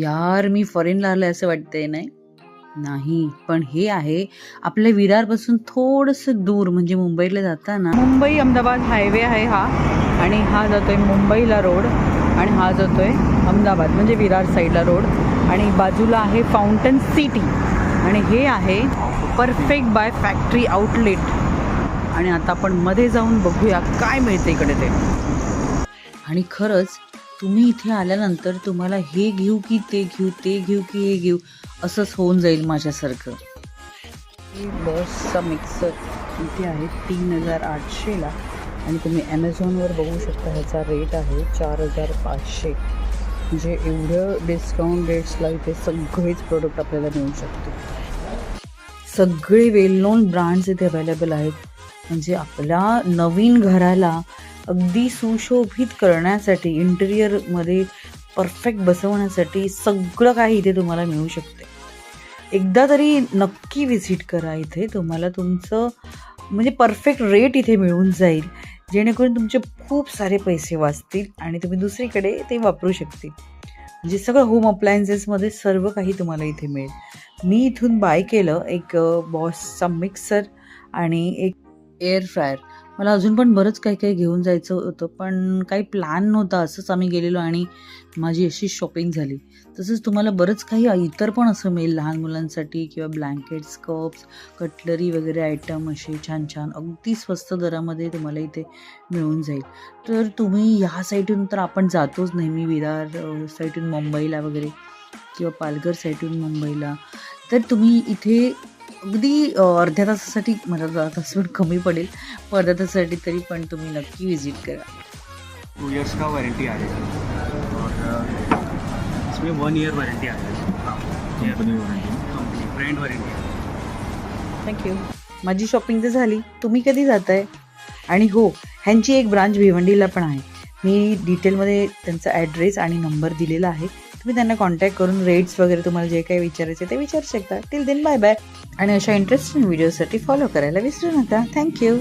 यार मी फॉरेनला आले असं वाटतंय नाही नाही, पण हे आहे आपल्या विरारपासून थोडंसं दूर, म्हणजे मुंबईला जाताना मुंबई अहमदाबाद हायवे आहे हा, आणि हा जातोय मुंबईला रोड, आणि हा जातोय अहमदाबाद म्हणजे विरार साईडला रोड, आणि बाजूला आहे फाउंटन सिटी, आणि हे आहे परफेक्ट बाय फॅक्टरी आउटलेट. आणि आता आपण मध्ये जाऊन बघूया काय मिळतं इकडे ते. आणि खरंच तुम्ही इथे आल्यानंतर तुम्हाला हे घेऊ की ते घेऊ, ते घेऊ की हे घेऊ, असंच होऊन जाईल माझ्यासारखं. बसचा मिक्सर इथे आहे 3800ला, आणि तुम्ही ॲमेझॉनवर बघू शकता ह्याचा रेट आहे 4500. म्हणजे एवढं डिस्काउंट रेट्सला इथे सगळेच प्रोडक्ट आपल्याला मिळू शकते. सगळे वेल नोन ब्रँड्स इथे अवेलेबल आहेत. म्हणजे आपल्या नवीन घराला अगदी सुशोभित करण्यासाठी, इंटेरियरमध्ये परफेक्ट बसवण्यासाठी सगळं काही इथे तुम्हाला मिळू शकते. एकदा तरी नक्की व्हिजिट करा इथे. तुम्हाला तुमचं म्हणजे परफेक्ट रेट इथे मिळून जाईल, जेणेकरून तुमचे खूप सारे पैसे वाचतील आणि तुम्ही दुसरीकडे ते वापरू शकतील. म्हणजे सगळं होम अप्लायन्सेसमध्ये सर्व काही तुम्हाला इथे मिळेल. मी इथून बाय केलं एक बॉसचा मिक्सर आणि एक एअर फ्रायर. मला अजून पण बरंच काही काही घेऊन जायचं होतं, पण काही प्लॅन नव्हता, असंच आम्ही गेलेलो आणि माझी अशी शॉपिंग झाली. तसंच तुम्हाला बरंच काही इतर पण असं मिळेल लहान मुलांसाठी, किंवा ब्लँकेट्स, कप्स, कटलरी वगैरे आयटम असे छान छान अगदी स्वस्त दरामध्ये तुम्हाला इथे मिळून जाईल. तर तुम्ही ह्या साईडून तर आपण जातोच नेहमी, विरार साईडून मुंबईला वगैरे, किंवा पालघर साईडून मुंबईला, तर तुम्ही इथे अगदी अर्ध्या तासासाठी, मला अर्धा तास पण कमी पडेल, पण अर्ध्या तासासाठी तरी पण तुम्ही नक्की विजिट करा. 2 इयर्स का वारंटी आएगा और इसमें 1 ईयर वारंटी आएगा. Company warranty, brand warranty. Thank you. माझी शॉपिंग तर झाली. तुम्ही कधी जाताय? आणि हो, ह्यांची एक ब्रांच भिवंडीला पण आहे. मी डिटेलमध्ये त्यांचा ॲड्रेस आणि नंबर दिलेला आहे. तुम्ही त्यांना कॉन्टॅक्ट करून रेट्स वगैरे तुम्हाला जे काही विचारायचे ते विचारू शकता. Till then bye bye. आणि अशा इंटरेस्टिंग व्हिडिओसाठी फॉलो करायला विसरू नका. थँक्यू.